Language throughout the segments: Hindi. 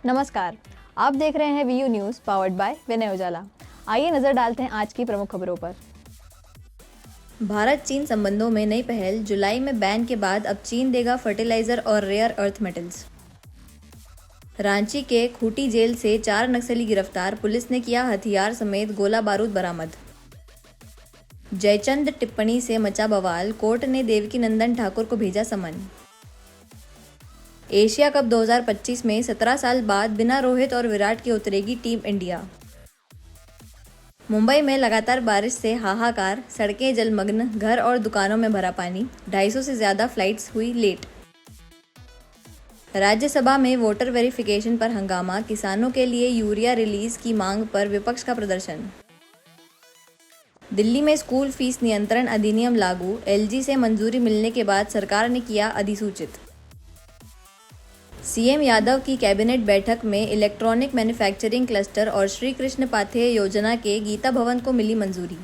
नमस्कार, आप देख रहे हैं वीयू न्यूज़ पावर्ड बाय विनय उजाला। आइए नजर डालते हैं आज की प्रमुख खबरों पर। भारत चीन संबंधों में नई पहल, जुलाई में बैन के बाद अब चीन देगा फर्टिलाइजर और रेयर अर्थ मेटल्स। रांची के खूंटी जेल से 4 नक्सली गिरफ्तार, पुलिस ने किया हथियार समेत गोला बारूद बरामद। जयचंद टिप्पणी से मचा बवाल, कोर्ट ने देवकीनंदन ठाकुर को भेजा समन। एशिया कप 2025 में 17 साल बाद बिना रोहित और विराट के उतरेगी टीम इंडिया। मुंबई में लगातार बारिश से हाहाकार, सड़कें जलमग्न, घर और दुकानों में भरा पानी, 250 से ज्यादा फ्लाइट्स हुई लेट। राज्यसभा में वोटर वेरिफिकेशन पर हंगामा, किसानों के लिए यूरिया रिलीज की मांग पर विपक्ष का प्रदर्शन। दिल्ली में स्कूल फीस नियंत्रण अधिनियम लागू, एलजी से मंजूरी मिलने के बाद सरकार ने किया अधिसूचित। सीएम यादव की कैबिनेट बैठक में इलेक्ट्रॉनिक मैन्युफैक्चरिंग क्लस्टर और श्री कृष्ण पाथेय योजना के गीता भवन को मिली मंजूरी।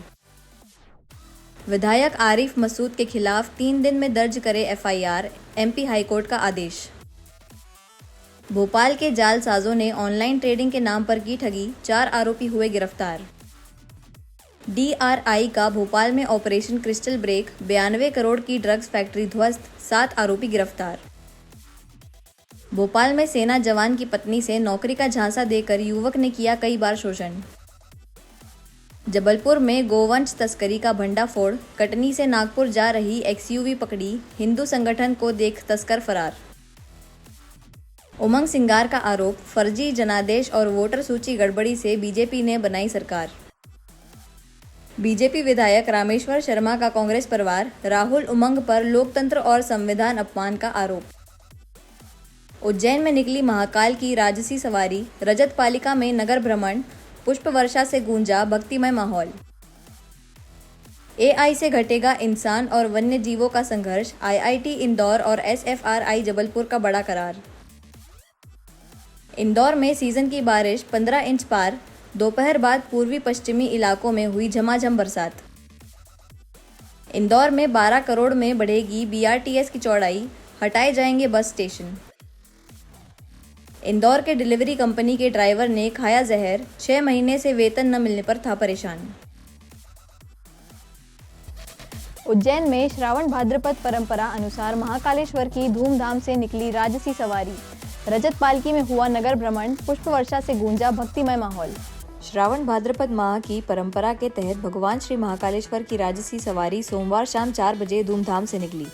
विधायक आरिफ मसूद के खिलाफ 3 दिन में दर्ज करे एफआईआर, एमपी हाईकोर्ट का आदेश। भोपाल के जालसाजों ने ऑनलाइन ट्रेडिंग के नाम पर की ठगी, 4 आरोपी हुए गिरफ्तार। डीआरआई का भोपाल में ऑपरेशन क्रिस्टल ब्रेक, 92 करोड़ की ड्रग्स फैक्ट्री ध्वस्त, 7 आरोपी गिरफ्तार। भोपाल में सेना जवान की पत्नी से नौकरी का झांसा देकर युवक ने किया कई बार शोषण। जबलपुर में गोवंश तस्करी का भंडाफोड़, कटनी से नागपुर जा रही एक्सयूवी पकड़ी, हिंदू संगठन को देख तस्कर फरार। उमंग सिंगार का आरोप, फर्जी जनादेश और वोटर सूची गड़बड़ी से बीजेपी ने बनाई सरकार। बीजेपी विधायक रामेश्वर शर्मा का कांग्रेस परवार, राहुल उमंग पर लोकतंत्र और संविधान अपमान का आरोप। उज्जैन में निकली महाकाल की राजसी सवारी, रजत पालिका में नगर भ्रमण, पुष्प वर्षा से गूंजा भक्तिमय माहौल। एआई से घटेगा इंसान और वन्य जीवों का संघर्ष, आईआईटी इंदौर और एसएफआरआई जबलपुर का बड़ा करार। इंदौर में सीजन की बारिश 15 इंच पार, दोपहर बाद पूर्वी पश्चिमी इलाकों में हुई झमाझम बरसात। इंदौर में 12 करोड़ में बढ़ेगी बीआरटीएस की चौड़ाई, हटाए जाएंगे बस स्टेशन। इंदौर के डिलीवरी कंपनी के ड्राइवर ने खाया जहर, 6 महीने से वेतन न मिलने पर था परेशान। उज्जैन में श्रावण भाद्रपद परंपरा अनुसार महाकालेश्वर की धूमधाम से निकली राजसी सवारी, रजत पालकी में हुआ नगर भ्रमण, पुष्प वर्षा से गूंजा भक्तिमय माहौल। श्रावण भाद्रपद माह की परंपरा के तहत भगवान श्री महाकालेश्वर की राजसी सवारी सोमवार शाम 4 बजे धूमधाम से निकली।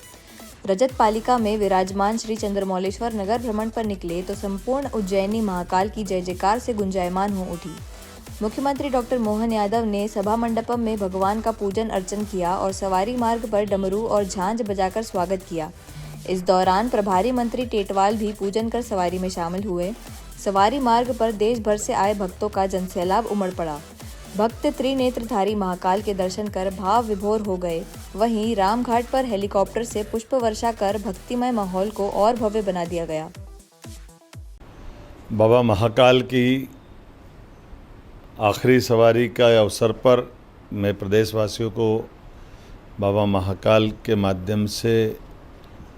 रजत पालिका में विराजमान श्री चंद्रमौलेश्वर नगर भ्रमण पर निकले तो संपूर्ण उज्जैनी महाकाल की जय जयकार से गुंजायमान हो उठी। मुख्यमंत्री डॉक्टर मोहन यादव ने सभा मंडपम में भगवान का पूजन अर्चन किया और सवारी मार्ग पर डमरू और झांझ बजाकर स्वागत किया। इस दौरान प्रभारी मंत्री टेटवाल भी पूजन कर सवारी में शामिल हुए। सवारी मार्ग पर देश भर से आए भक्तों का जनसैलाब उमड़ पड़ा। भक्त त्रिनेत्रधारी महाकाल के दर्शन कर भाव विभोर हो गए। वहीं रामघाट पर हेलीकॉप्टर से पुष्प वर्षा कर भक्तिमय माहौल को और भव्य बना दिया गया। बाबा महाकाल की आखिरी सवारी का अवसर पर मैं प्रदेशवासियों को बाबा महाकाल के माध्यम से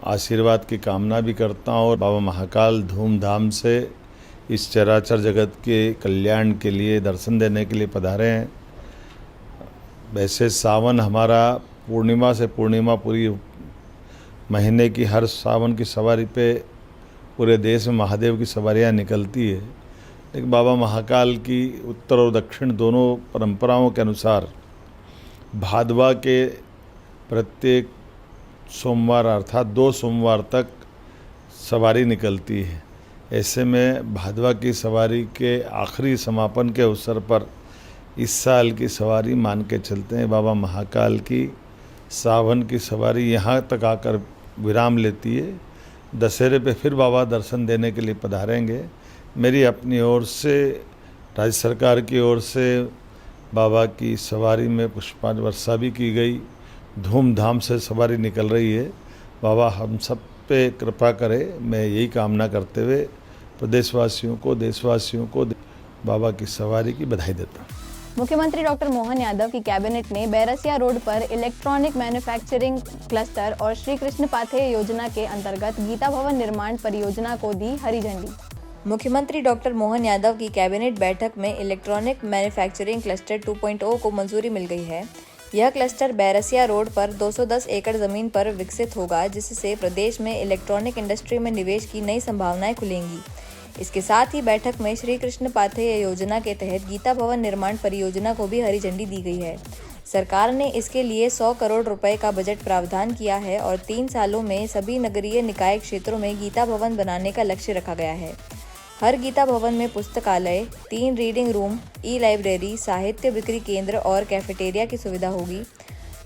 आशीर्वाद की कामना भी करता हूँ और बाबा महाकाल धूमधाम से इस चराचर जगत के कल्याण के लिए दर्शन देने के लिए पधारे हैं। वैसे सावन हमारा पूर्णिमा से पूर्णिमा पूरी महीने की हर सावन की सवारी पे पूरे देश में महादेव की सवारियाँ निकलती है, लेकिन बाबा महाकाल की उत्तर और दक्षिण दोनों परंपराओं के अनुसार भादवा के प्रत्येक सोमवार अर्थात 2 सोमवार तक सवारी निकलती है। ऐसे में भादवा की सवारी के आखिरी समापन के अवसर पर इस साल की सवारी मान के चलते हैं। बाबा महाकाल की सावन की सवारी यहाँ तक आकर विराम लेती है। दशहरे पे फिर बाबा दर्शन देने के लिए पधारेंगे। मेरी अपनी ओर से, राज्य सरकार की ओर से बाबा की सवारी में पुष्पांजलि वर्षा भी की गई। धूमधाम से सवारी निकल रही है। बाबा हम सब पे कृपा करे, मैं यही कामना करते हुए प्रदेशवासियों को, देशवासियों को बाबा की सवारी की बधाई देता हूँ। मुख्यमंत्री डॉक्टर मोहन यादव की कैबिनेट ने बैरसिया रोड पर इलेक्ट्रॉनिक मैन्युफैक्चरिंग क्लस्टर और श्री कृष्ण पाथेय योजना के अंतर्गत गीता भवन निर्माण परियोजना को दी हरी झंडी। मुख्यमंत्री डॉक्टर मोहन यादव की कैबिनेट बैठक में इलेक्ट्रॉनिक मैन्युफैक्चरिंग क्लस्टर 2.0 को मंजूरी मिल गई है। यह क्लस्टर बैरसिया रोड पर 210 एकड़ जमीन पर विकसित होगा, जिससे प्रदेश में इलेक्ट्रॉनिक इंडस्ट्री में निवेश की नई संभावनाएं खुलेंगी। इसके साथ ही बैठक में श्री कृष्ण पाथेय योजना के तहत गीता भवन निर्माण परियोजना को भी हरी झंडी दी गई है। सरकार ने इसके लिए 100 करोड़ रुपए का बजट प्रावधान किया है और 3 सालों में सभी नगरीय निकाय क्षेत्रों में गीता भवन बनाने का लक्ष्य रखा गया है। हर गीता भवन में पुस्तकालय, 3 रीडिंग रूम, ई-लाइब्रेरी, साहित्य बिक्री केंद्र और कैफेटेरिया की सुविधा होगी।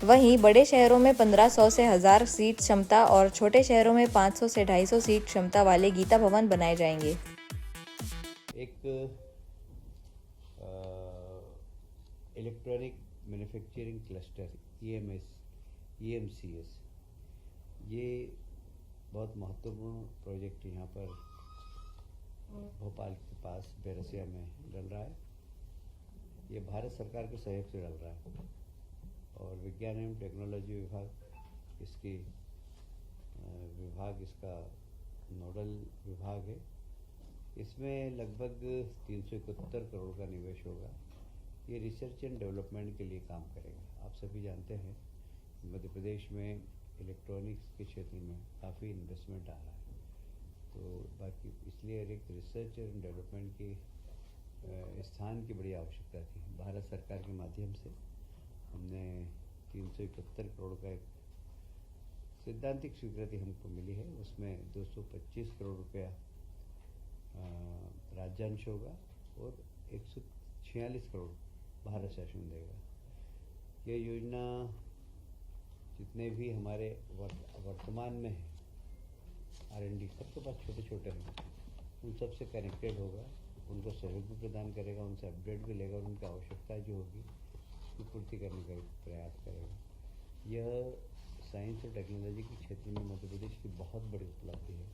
वहीं बड़े शहरों में 1500 से 1000 सीट क्षमता और छोटे शहरों में 500 से 250 सीट क्षमता वाले गीता भवन बनाए जाएंगे। एक इलेक्ट्रॉनिक मैन्युफैक्चरिंग क्लस्टर EMCS, ये बहुत महत्वपूर्ण प्रोजेक्ट यहाँ पर भोपाल के पास बैरसिया में डल रहा है। ये भारत सरकार के सहयोग से डल रहा है और विज्ञान एवं टेक्नोलॉजी विभाग इसका नोडल विभाग है। इसमें लगभग 371 करोड़ का निवेश होगा। ये रिसर्च एंड डेवलपमेंट के लिए काम करेगा। आप सभी जानते हैं मध्य प्रदेश में इलेक्ट्रॉनिक्स के क्षेत्र में काफ़ी इन्वेस्टमेंट आ रहा है, तो बाकी इसलिए एक रिसर्च एंड डेवलपमेंट के स्थान की बड़ी आवश्यकता थी। भारत सरकार के माध्यम से हमने 371 करोड़ का एक सैद्धांतिक स्वीकृति हमको मिली है। उसमें 225 करोड़ रुपया राज्यांश होगा और 146 करोड़ भारत शासन देगा। यह योजना जितने भी हमारे वर्तमान में है R&D, सबके पास छोटे छोटे हैं, उन सब से कनेक्टेड होगा, उनको सहयोग भी प्रदान करेगा, उनसे अपडेट भी लेगा और उनकी आवश्यकता जो होगी उसकी पूर्ति करने का प्रयास करेगा। यह साइंस और टेक्नोलॉजी के क्षेत्र में मध्य प्रदेश की बहुत बड़ी उपलब्धि है,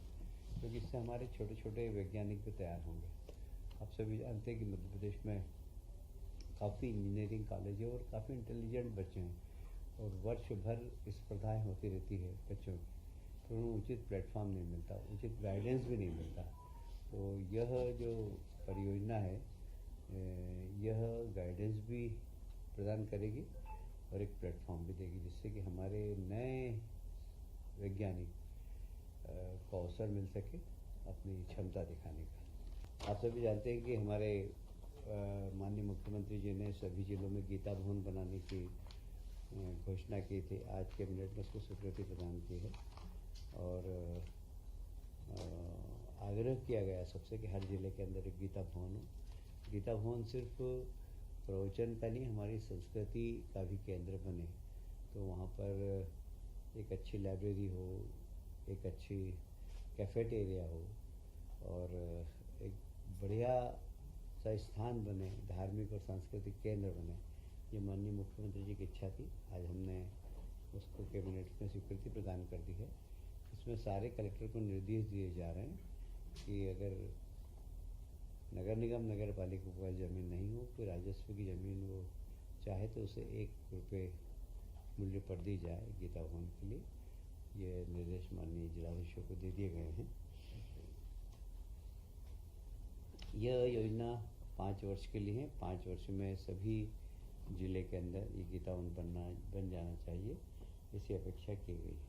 क्योंकि इससे हमारे छोटे छोटे वैज्ञानिक भी तैयार होंगे। आप सभी जानते हैं कि मध्य प्रदेश में काफ़ी इंजीनियरिंग कॉलेज है और काफ़ी इंटेलिजेंट बच्चे हैं और वर्ष भर स्पर्धाएँ होती रहती है बच्चों की, तो उन्हें उचित प्लेटफॉर्म नहीं मिलता, उचित गाइडेंस भी नहीं मिलता। तो यह जो परियोजना है यह गाइडेंस भी प्रदान करेगी और एक प्लेटफॉर्म भी देगी, जिससे कि हमारे नए वैज्ञानिक को अवसर मिल सके अपनी क्षमता दिखाने का। आप सभी जानते हैं कि हमारे माननीय मुख्यमंत्री जी ने सभी जिलों में गीता भवन बनाने की घोषणा की थी। आज कैबिनेट में उसको स्वीकृति प्रदान की है और आग्रह किया गया सबसे कि हर जिले के अंदर एक गीता भवन हो। गीता भवन सिर्फ प्रवचन का नहीं, हमारी संस्कृति का भी केंद्र बने, तो वहाँ पर एक अच्छी लाइब्रेरी हो, एक अच्छी कैफेटेरिया हो और एक बढ़िया सा स्थान बने, धार्मिक और सांस्कृतिक केंद्र बने। ये माननीय मुख्यमंत्री जी की इच्छा थी। आज हमने उसको कैबिनेट में स्वीकृति प्रदान कर दी है। इसमें सारे कलेक्टर को निर्देश दिए जा रहे हैं कि अगर नगर निगम नगर पालिका को ज़मीन नहीं हो, कोई राजस्व की ज़मीन वो चाहे तो उसे 1 रुपये मूल्य पर दी जाए गीता भवन के लिए। ये निर्देश माननीय जिलाधीशों को दे दिए गए हैं। यह योजना 5 वर्ष के लिए है। 5 वर्ष में सभी जिले के अंदर ये गीता भवन बन जाना चाहिए, इसी अपेक्षा की गई है।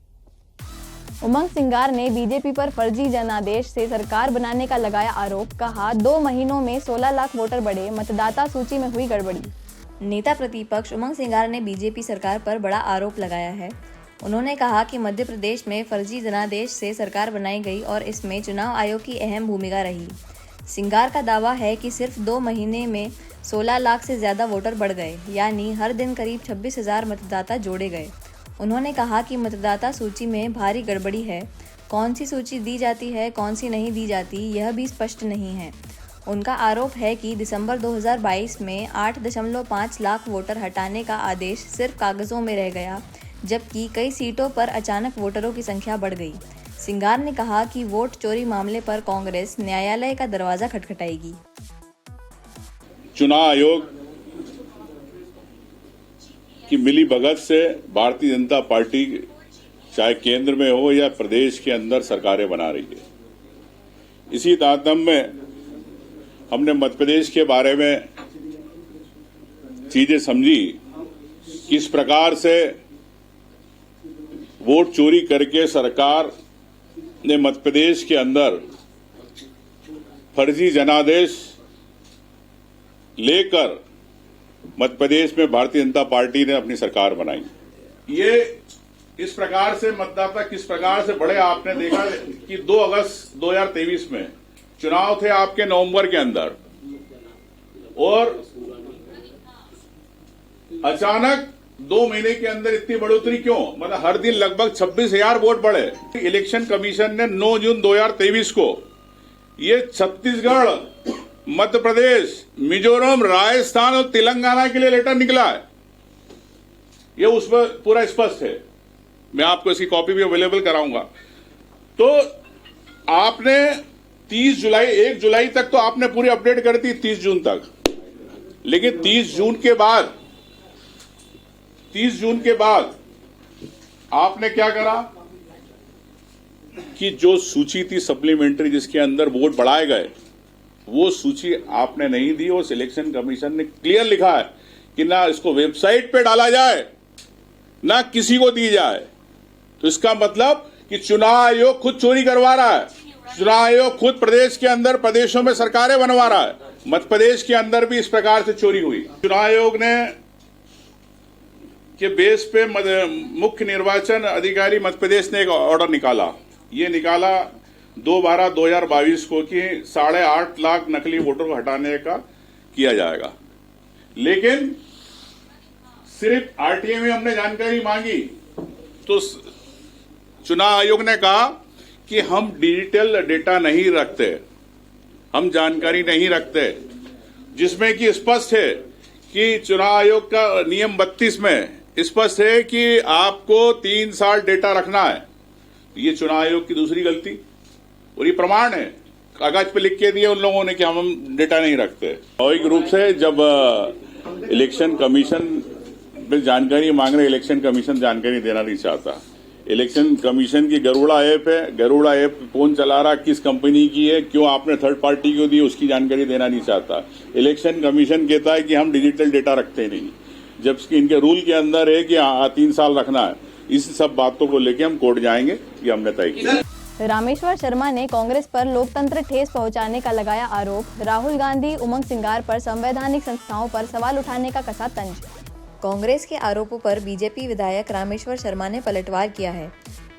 उमंग सिंगार ने बीजेपी पर फर्जी जनादेश से सरकार बनाने का लगाया आरोप। कहा 2 महीनों में 16 लाख वोटर बढ़े, मतदाता सूची में हुई गड़बड़ी। नेता प्रतिपक्ष उमंग सिंगार ने बीजेपी सरकार पर बड़ा आरोप लगाया है। उन्होंने कहा कि मध्य प्रदेश में फर्जी जनादेश से सरकार बनाई गई और इसमें चुनाव आयोग की अहम भूमिका रही। सिंगार का दावा है कि सिर्फ 2 महीने में 16 लाख से ज़्यादा वोटर बढ़ गए, यानी हर दिन करीब 26,000 मतदाता जोड़े गए। उन्होंने कहा कि मतदाता सूची में भारी गड़बड़ी है। कौन सी सूची दी जाती है, कौन सी नहीं दी जाती, यह भी स्पष्ट नहीं है। उनका आरोप है कि दिसंबर 2022 में 8.5 लाख वोटर हटाने का आदेश सिर्फ कागजों में रह गया, जबकि कई सीटों पर अचानक वोटरों की संख्या बढ़ गई। सिंगार ने कहा कि वोट चोरी मामले पर कांग्रेस न्यायालय का दरवाजा खटखटाएगी। चुनाव आयोग की मिली भगत से भारतीय जनता पार्टी चाहे केंद्र में हो या प्रदेश के अंदर सरकारें बना रही है। इसी तारतम्य में हमने मध्य प्रदेश के बारे में चीजें समझी, किस प्रकार से वोट चोरी करके सरकार ने मध्य प्रदेश के अंदर फर्जी जनादेश लेकर मध्य प्रदेश में भारतीय जनता पार्टी ने अपनी सरकार बनाई। ये इस प्रकार से मतदाता किस प्रकार से बढ़े, आपने देखा कि 2 अगस्त 2023 में चुनाव थे आपके नवंबर के अंदर, और अचानक 2 महीने के अंदर इतनी बढ़ोतरी क्यों? मतलब हर दिन लगभग 26,000 वोट बढ़े। इलेक्शन कमीशन ने 9 जून 2023 को ये छत्तीसगढ़, मध्य प्रदेश, मिजोरम, राजस्थान और तेलंगाना के लिए लेटर निकला है। ये उस पर पूरा स्पष्ट है, मैं आपको इसकी कॉपी भी अवेलेबल कराऊंगा। तो आपने 1 जुलाई तक तो आपने पूरी अपडेट कर दी, 30 जून तक, लेकिन 30 जून के बाद आपने क्या करा कि जो सूची थी सप्लीमेंट्री जिसके अंदर वोट बढ़ाए गए, वो सूची आपने नहीं दी। और इलेक्शन कमीशन ने क्लियर लिखा है कि ना इसको वेबसाइट पे डाला जाए, ना किसी को दी जाए। तो इसका मतलब कि चुनाव आयोग खुद चोरी करवा रहा है। चुनाव आयोग खुद प्रदेश के अंदर प्रदेशों में सरकारें बनवा रहा है। मध्य प्रदेश के अंदर भी इस प्रकार से चोरी हुई। चुनाव आयोग ने के बेस पे मुख्य निर्वाचन अधिकारी मध्य प्रदेश ने एक ऑर्डर निकाला। ये निकाला 2/12/2022 को कि 8.5 लाख नकली वोटर को हटाने का किया जाएगा। लेकिन सिर्फ आरटीए में हमने जानकारी मांगी तो चुनाव आयोग ने कहा कि हम डिजिटल डेटा नहीं रखते, हम जानकारी नहीं रखते, जिसमें कि स्पष्ट है कि चुनाव आयोग का नियम 32 में स्पष्ट है कि आपको 3 साल डेटा रखना है। ये चुनाव आयोग की दूसरी गलती, और ये प्रमाण है, कागज पे लिख के दिए उन लोगों ने कि हम डेटा नहीं रखते। स्वाभाविक रूप से जब इलेक्शन कमीशन में जानकारी मांग रहे, इलेक्शन कमीशन जानकारी देना नहीं चाहता। इलेक्शन कमीशन की गरुड़ा ऐप है, गरुड़ा ऐप कौन चला रहा, किस कंपनी की है, क्यों आपने थर्ड पार्टी को दी, उसकी जानकारी देना नहीं चाहता। इलेक्शन कमीशन कहता है कि हम डिजिटल डेटा रखते नहीं, जबकि इनके रूल के अंदर है कि 3 साल रखना है। इस सब बातों को लेकर हम कोर्ट जाएंगे, ये हमने तय किया। रामेश्वर शर्मा ने कांग्रेस पर लोकतंत्र ठेस पहुंचाने का लगाया आरोप। राहुल गांधी, उमंग सिंगार पर संवैधानिक संस्थाओं पर सवाल उठाने का कसा तंज। कांग्रेस के आरोपों पर बीजेपी विधायक रामेश्वर शर्मा ने पलटवार किया है।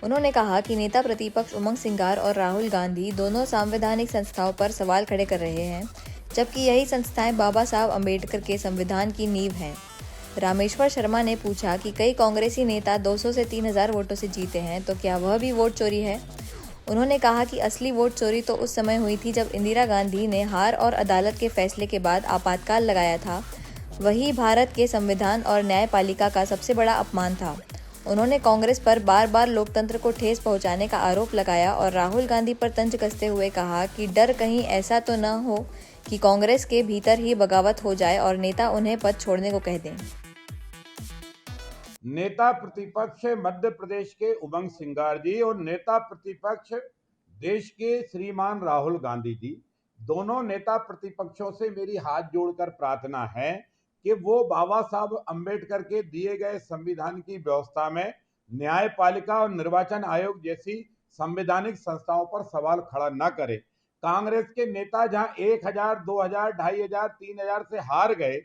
उन्होंने कहा कि नेता प्रतिपक्ष उमंग सिंगार और राहुल गांधी दोनों संवैधानिक संस्थाओं पर सवाल खड़े कर रहे हैं, जबकि यही संस्थाएं बाबा साहब अम्बेडकर के संविधान की नींव हैं। रामेश्वर शर्मा ने पूछा कि कई कांग्रेसी नेता 200 से 3000 वोटों से जीते हैं, तो क्या वह भी वोट चोरी है? उन्होंने कहा कि असली वोट चोरी तो उस समय हुई थी जब इंदिरा गांधी ने हार और अदालत के फैसले के बाद आपातकाल लगाया था। वही भारत के संविधान और न्यायपालिका का सबसे बड़ा अपमान था। उन्होंने कांग्रेस पर बार बार लोकतंत्र को ठेस पहुंचाने का आरोप लगाया और राहुल गांधी पर तंज कसते हुए कहा कि डर कहीं ऐसा तो न हो कि कांग्रेस के भीतर ही बगावत हो जाए और नेता उन्हें पद छोड़ने को कह दें। नेता प्रतिपक्ष मध्य प्रदेश के उमंग सिंगार जी और नेता प्रतिपक्ष देश के श्रीमान राहुल गांधी जी, दोनों नेता प्रतिपक्षों से मेरी हाथ जोड़कर प्रार्थना है कि वो बाबा साहब अम्बेडकर के दिए गए संविधान की व्यवस्था में न्यायपालिका और निर्वाचन आयोग जैसी संवैधानिक संस्थाओं पर सवाल खड़ा न करे। कांग्रेस के नेता जहां 1000, 2000, 2500, 3000 से हार गए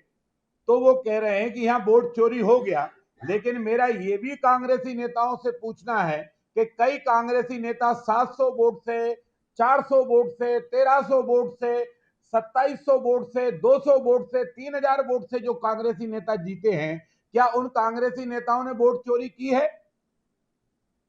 तो वो कह रहे हैं कि यहाँ वोट चोरी हो गया। लेकिन मेरा ये भी कांग्रेसी नेताओं से पूछना है कि कई कांग्रेसी नेता 700 वोट से, 400 वोट से, 1300 वोट से, 2700 वोट से, 200 वोट से, 3000 वोट से जो कांग्रेसी नेता जीते हैं, क्या उन कांग्रेसी नेताओं ने वोट चोरी की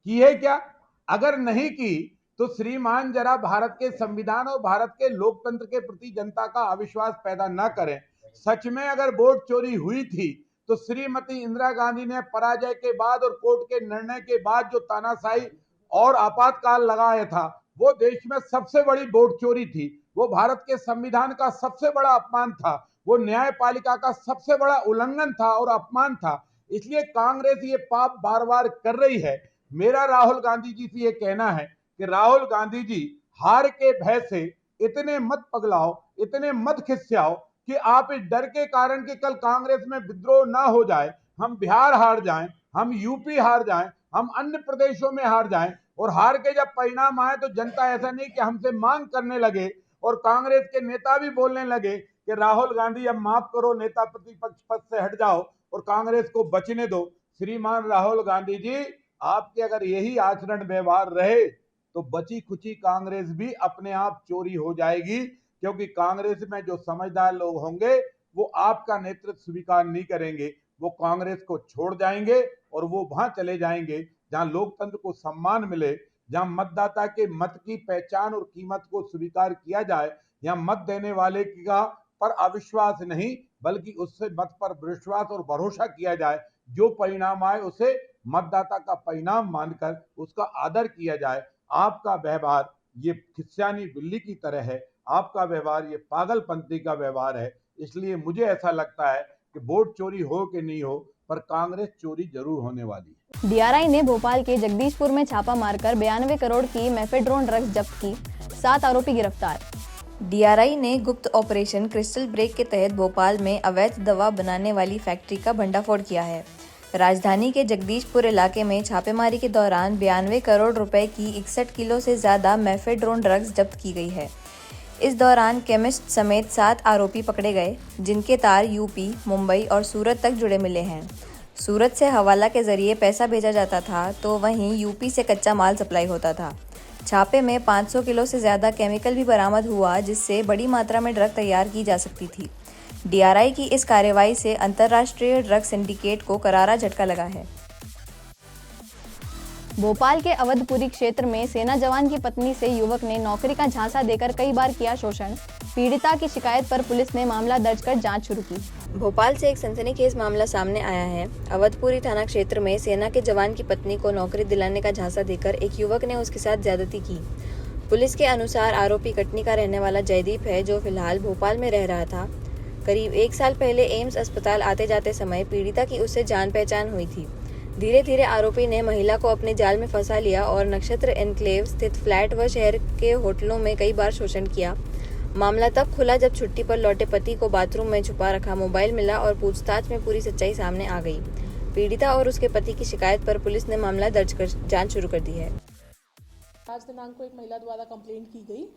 है क्या? अगर नहीं की तो श्रीमान जरा भारत के संविधान और भारत के लोकतंत्र के प्रति जनता का अविश्वास पैदा न करें। सच में अगर वोट चोरी हुई थी तो श्रीमती इंदिरा गांधी ने पराजय के बाद और कोर्ट के निर्णय के बाद जो तानाशाही और आपातकाल लगाया था, वो देश में सबसे बड़ी वोट चोरी थी। वो भारत के संविधान का सबसे बड़ा अपमान था, वो न्यायपालिका का सबसे बड़ा उल्लंघन था और अपमान था। इसलिए कांग्रेस ये पाप बार बार कर रही है। मेरा राहुल गांधी जी से ये कहना है कि राहुल गांधी जी हार के भय से इतने मत पगलाओ, इतने मत खिस्याओ कि आप इस डर के कारण कि कल कांग्रेस में विद्रोह ना हो जाए, हम बिहार हार जाएं, हम यूपी हार जाएं, हम अन्य प्रदेशों में हार जाएं, और हार के जब परिणाम आए तो जनता ऐसा नहीं कि हमसे मांग करने लगे और कांग्रेस के नेता भी बोलने लगे कि राहुल गांधी अब माफ करो, नेता प्रतिपक्ष पद से हट जाओ और कांग्रेस को बचने दो। श्रीमान राहुल गांधी जी, आपके अगर यही आचरण व्यवहार रहे तो बची खुची कांग्रेस भी अपने आप चोरी हो जाएगी, क्योंकि कांग्रेस में जो समझदार लोग होंगे वो आपका नेतृत्व स्वीकार नहीं करेंगे, वो कांग्रेस को छोड़ जाएंगे और वो वहां चले जाएंगे जहां लोकतंत्र को सम्मान मिले, जहां मतदाता के मत की पहचान और कीमत को स्वीकार किया जाए, या मत देने वाले का पर अविश्वास नहीं बल्कि उससे मत पर विश्वास और भरोसा किया जाए, जो परिणाम आए उसे मतदाता का परिणाम मानकर उसका आदर किया जाए। आपका व्यवहार ये खिस्यानी बिल्ली की तरह है, आपका व्यवहार ये पागलपंथी का व्यवहार है। इसलिए मुझे ऐसा लगता है कि वोट चोरी हो कि नहीं हो, पर कांग्रेस चोरी जरूर होने वाली है। डीआरआई ने भोपाल के जगदीशपुर में छापा मारकर 92 करोड़ की मेफेड्रोन ड्रग्स जब्त की, 7 आरोपी गिरफ्तार। डीआरआई ने गुप्त ऑपरेशन क्रिस्टल ब्रेक के तहत भोपाल में अवैध दवा बनाने वाली फैक्ट्री का भंडाफोड़ किया है। राजधानी के जगदीशपुर इलाके में छापेमारी के दौरान 92 करोड़ रुपए की 61 किलो से ज़्यादा मेफेड्रोन ड्रग्स जब्त की गई है। इस दौरान केमिस्ट समेत 7 आरोपी पकड़े गए, जिनके तार यूपी, मुंबई और सूरत तक जुड़े मिले हैं। सूरत से हवाला के जरिए पैसा भेजा जाता था तो वहीं यूपी से कच्चा माल सप्लाई होता था। छापे में 500 किलो से ज़्यादा केमिकल भी बरामद हुआ, जिससे बड़ी मात्रा में ड्रग तैयार की जा सकती थी। डीआरआई की इस कार्रवाई से अंतर्राष्ट्रीय ड्रग सिंडिकेट को करारा झटका लगा है। भोपाल के अवधपुरी क्षेत्र में सेना जवान की पत्नी से युवक ने नौकरी का झांसा देकर कई बार किया शोषण। पीड़िता की शिकायत पर पुलिस ने मामला दर्ज कर जांच शुरू की। भोपाल से एक सनसनीखेज मामला सामने आया है। अवधपुरी थाना क्षेत्र में सेना के जवान की पत्नी को नौकरी दिलाने का झांसा देकर एक युवक ने उसके साथ ज्यादती की। पुलिस के अनुसार आरोपी कटनी का रहने वाला जयदीप है, जो फिलहाल भोपाल में रह रहा था। करीब 1 साल पहले एम्स अस्पताल आते जाते समय पीड़िता की उससे जान पहचान हुई थी। धीरे धीरे आरोपी ने महिला को अपने जाल में फंसा लिया और नक्षत्र एनक्लेव स्थित फ्लैट व शहर के होटलों में कई बार शोषण किया। मामला तब खुला जब छुट्टी पर लौटे पति को बाथरूम में छुपा रखा मोबाइल मिला और पूछताछ में पूरी सच्चाई सामने आ गई। पीड़िता और उसके पति की शिकायत पर पुलिस ने मामला दर्ज कर जांच शुरू कर दी है। आज दिनांक को एक महिला द्वारा कंप्लेंट की गई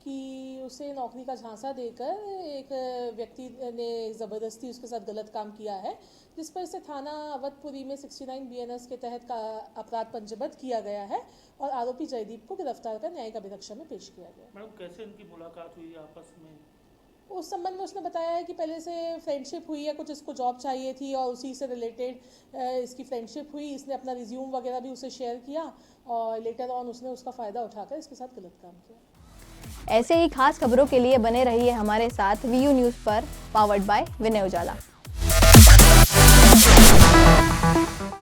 कि उसे नौकरी का झांसा देकर एक व्यक्ति ने ज़बरदस्ती उसके साथ गलत काम किया है, जिस पर इसे थाना अवधपुरी में 69 BNS के तहत का अपराध पंजीबद्ध किया गया है और आरोपी जयदीप को गिरफ्तार कर न्यायिक अभिरक्षा में पेश किया गया। मैडम, कैसे इनकी मुलाकात हुई आपस में? उस संबंध में उसने बताया है कि पहले से फ्रेंडशिप हुई है, कुछ इसको जॉब चाहिए थी और उसी से रिलेटेड इसकी फ्रेंडशिप हुई। इसने अपना रिज्यूम वगैरह भी उसे शेयर किया और लेटर ऑन उसने उसका फ़ायदा उठाकर इसके साथ गलत काम किया। ऐसे ही खास खबरों के लिए बने रहिए हमारे साथ VU न्यूज़ पर, पावर्ड बाय विनय उजाला।